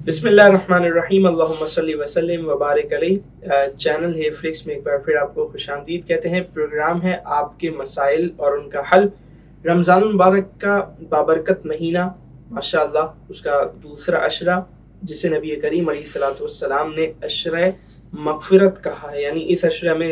बिस्मिल्लाहिर्रहमानिर्रहीम अल्लाहुम्मा सल्ली व सल्लिम व बारिक अलैहि। चैनल हेफ्लिक्स में एक बार फिर आपको खुशामदीद कहते हैं। प्रोग्राम है आपके मसाइल और उनका हल। रमज़ान मुबारक का बाबरकत महीना माशाअल्लाह, उसका दूसरा अशरा जिसे नबी करीम अलैहिस्सलातु वस्सलाम ने अशरे मग़फ़िरत कहा है, यानी इस अशरा में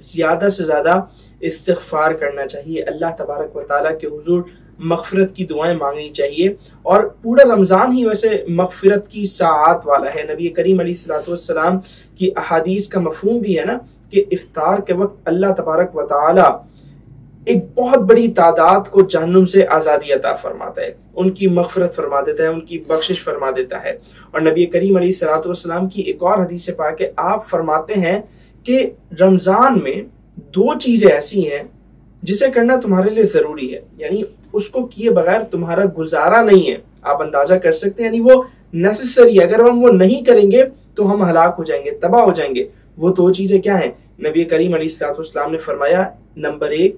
ज़्यादा से ज़्यादा इस्तिग़फ़ार करना चाहिए, अल्लाह तबारक व तआला के हुज़ूर मग़फ़िरत की दुआएं मांगनी चाहिए। और पूरा रमज़ान ही वैसे मग़फ़िरत की साआत वाला है। नबी करीम अलैहिस्सलातु वस्सलाम की अहादीस का मफ़हूम भी है ना कि इफ्तार के वक्त अल्लाह तबारक व तआला एक बहुत बड़ी तादाद को जहन्नुम से आज़ादी अता फरमाता है, उनकी मग़फ़िरत फरमा देता है, उनकी बख्शिश फरमा देता है। और नबी करीम अलैहिस्सलातु वस्सलाम की एक और हदीस पाक है, आप फरमाते हैं कि रमज़ान में दो चीज़ें ऐसी हैं जिसे करना तुम्हारे लिए ज़रूरी है, यानी उसको किए बगैर तुम्हारा गुजारा नहीं है। आप अंदाजा कर सकते हैं, यानी वो नेसेसरी है, अगर हम वो नहीं करेंगे तो हम हलाक हो जाएंगे, तबाह हो जाएंगे। वो दो चीज़ें क्या हैं? नबी करीम अलैहिस्सलातु वस्सलाम ने फरमाया, नंबर 1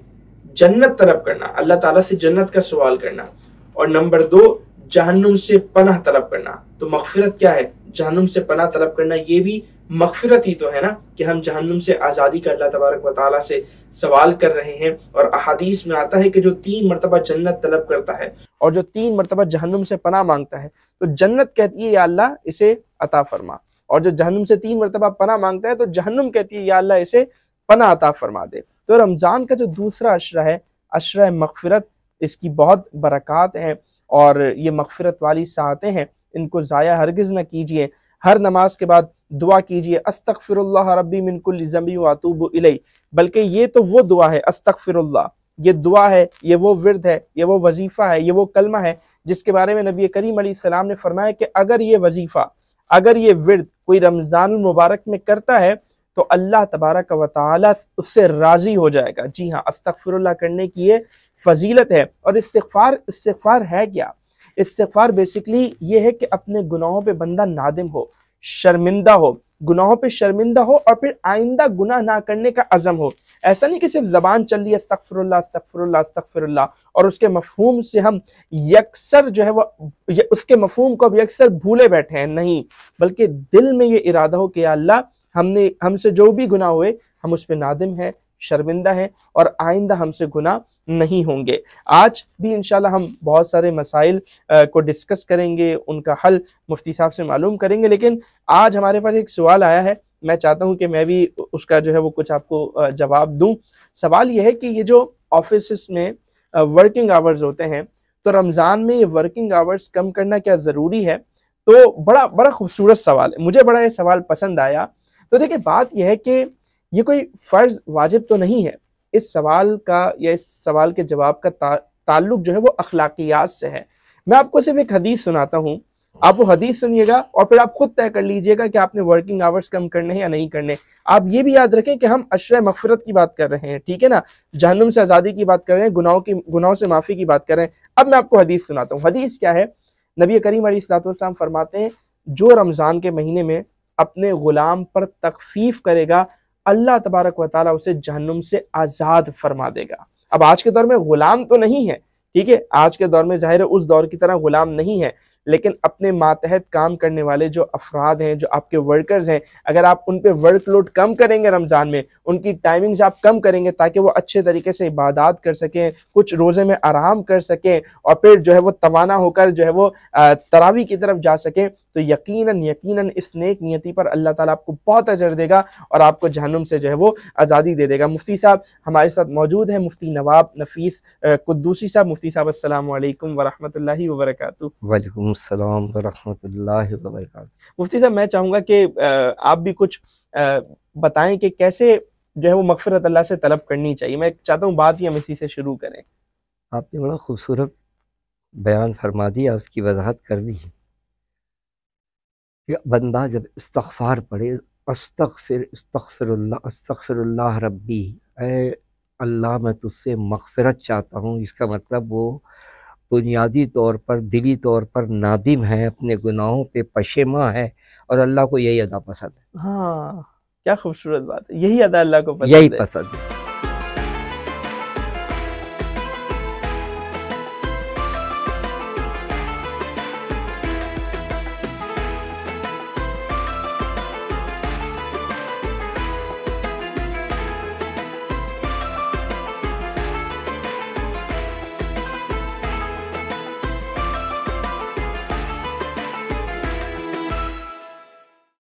जन्नत तलब करना, अल्लाह ताला से जन्नत का सवाल करना, और नंबर 2 जहन्नुम से पनाह तलब करना। तो मग़फ़िरत क्या है? जहन्नुम से पनाह तलब करना, ये भी मग़फ़िरत ही तो है ना, कि हम जहन्नुम से आज़ादी का अल्लाह तबारक व तआला से सवाल कर रहे हैं। और अहादीस में आता है कि जो 3 मरतबा जन्नत तलब करता है और जो 3 मरतबा जहन्नुम से पनाह मांगता है, तो जन्नत कहती है या अल्लाह इसे अता फरमा, और जो जहन्नुम से 3 मरतबा पनाह मांगता है तो जहन्नुम कहती है या अल्लाह इसे पनाह अता फरमा दे। तो रमज़ान का जो दूसरा अशरा है, अशरा मग़फ़िरत, इसकी बहुत बरक़ात हैं और ये मग़फ़िरत वाली साअतें हैं, इनको ज़ाया हरगिज़ न कीजिए। हर नमाज के बाद दुआ कीजिए, अस्तग़फ़िरुल्लाह रब्बी मिन कुल्लि ज़ंबि व अतूबु इलैहि। बल्कि ये तो वो दुआ है, अस्तग़फ़िरुल्लाह, ये दुआ है, ये वो विर्द है, ये वो वजीफ़ा है, ये वो कलमा है जिसके बारे में नबी करीम अलैहिस्सलाम ने फरमाया कि अगर ये वजीफ़ा, अगर ये विर्द कोई रमज़ान मुबारक में करता है तो अल्लाह तबारक व तआला उससे राज़ी हो जाएगा। जी हाँ, अस्तग़फ़िरुल्लाह करने की ये फ़जीलत है। और इस्तिग़फ़ार है क्या? इस्तिग़फ़ार बेसिकली ये है कि अपने गुनाहों पे बंदा नादिम हो, शर्मिंदा हो, गुनाहों पे शर्मिंदा हो और फिर आइंदा गुनाह ना करने का अज़म हो। ऐसा नहीं कि सिर्फ ज़बान चल रही है अस्तग़फ़िरुल्लाह अस्तग़फ़िरुल्लाह अस्तग़फ़िरुल्लाह, और उसके मफ़हूम से हम यकसर जो है वो उसके मफ़हूम को अब यकसर भूले बैठे हैं, नहीं, बल्कि दिल में ये इरादा हो कि या अल्लाह हमसे जो भी गुनाह हुए हम उस पर नादिम हैं, शर्मिंदा हैं और आइंदा हमसे गुनाह नहीं होंगे। आज भी इंशाल्लाह हम बहुत सारे मसाइल को डिस्कस करेंगे, उनका हल मुफ्ती साहब से मालूम करेंगे, लेकिन आज हमारे पास एक सवाल आया है, मैं चाहता हूं कि मैं भी उसका जो है वो कुछ आपको जवाब दूं। सवाल यह है कि ये जो ऑफिस में वर्किंग आवर्स होते हैं, तो रमज़ान में ये वर्किंग आवर्स कम करना क्या ज़रूरी है? तो बड़ा खूबसूरत सवाल है, मुझे बड़ा ये सवाल पसंद आया। तो देखिए, बात यह है कि ये कोई फ़र्ज़ वाजिब तो नहीं है। इस सवाल का या इस सवाल के जवाब का ताल्लुक जो है वो अखलाकियात से है। मैं आपको सिर्फ एक हदीस सुनाता हूँ, आप वो हदीस सुनिएगा और फिर आप खुद तय कर लीजिएगा कि आपने वर्किंग आवर्स कम करने हैं या नहीं करने। आप ये भी याद रखें कि हम अशरे मग़फ़िरत की बात कर रहे हैं, ठीक है ना, जहन्नुम से आज़ादी की बात कर रहे हैं, गुनाहों से माफ़ी की बात कर रहे हैं। अब मैं आपको हदीस सुनाता हूँ। हदीस क्या है? नबी करीम अलैहिस्सलातु वस्सलाम फरमाते हैं, जो रमज़ान के महीने में अपने ग़ुलाम पर तख़फ़ीफ़ करेगा, अल्लाह तबारक व तआला उसे जहन्नुम से आज़ाद फरमा देगा। अब आज के दौर में ग़ुलाम तो नहीं है, ठीक है, आज के दौर में ज़ाहिर है उस दौर की तरह ग़ुलाम नहीं है, लेकिन अपने मातहत काम करने वाले जो अफराद हैं, जो आपके वर्कर्स हैं, अगर आप उन पे वर्कलोड कम करेंगे रमज़ान में, उनकी टाइमिंग्स आप कम करेंगे ताकि वो अच्छे तरीके से इबादत कर सकें, कुछ रोज़े में आराम कर सकें और फिर जो है वो तवाना होकर जो है वो तरावी की तरफ जा सकें, तो यकीनन इस नेक नियति पर अल्लाह ताला आपको बहुत अजर देगा और आपको जहन्नुम से जो है वो आज़ादी दे देगा। मुफ्ती साहब हमारे साथ मौजूद हैं, मुफ्ती नवाब नफीस कुद्दूसी साहब। मुफ्ती साहब अस्सलामु अलैकुम व रहमतुल्लाहि व बरकातुहू। वालेकुम अस्सलाम व रहमतुल्लाहि व बरकातुहू। मुफ्ती साहब, मैं चाहूँगा कि आप भी कुछ बताएं कि कैसे जो है वो मग़फ़िरत अल्लाह से तलब करनी चाहिए। मैं चाहता हूँ बात ही हम इसी से शुरू करें। आपने बड़ा खूबसूरत बयान फरमा दिया, उसकी वजाहत कर दी कि बंदा जब इस्तग़फ़ार पढ़े, अस्तग़फ़िरुल्लाह रब्बी, ऐ अल्लाह मैं तुझसे मग़फ़िरत चाहता हूँ, इसका मतलब वो बुनियादी तौर पर, दिली तौर पर नादिम है, अपने गुनाहों पे पशेमा है और अल्लाह को यही अदा पसंद है। हाँ, क्या खूबसूरत बात है, यही अदा अल्लाह को यही पसंद है। पसंद है।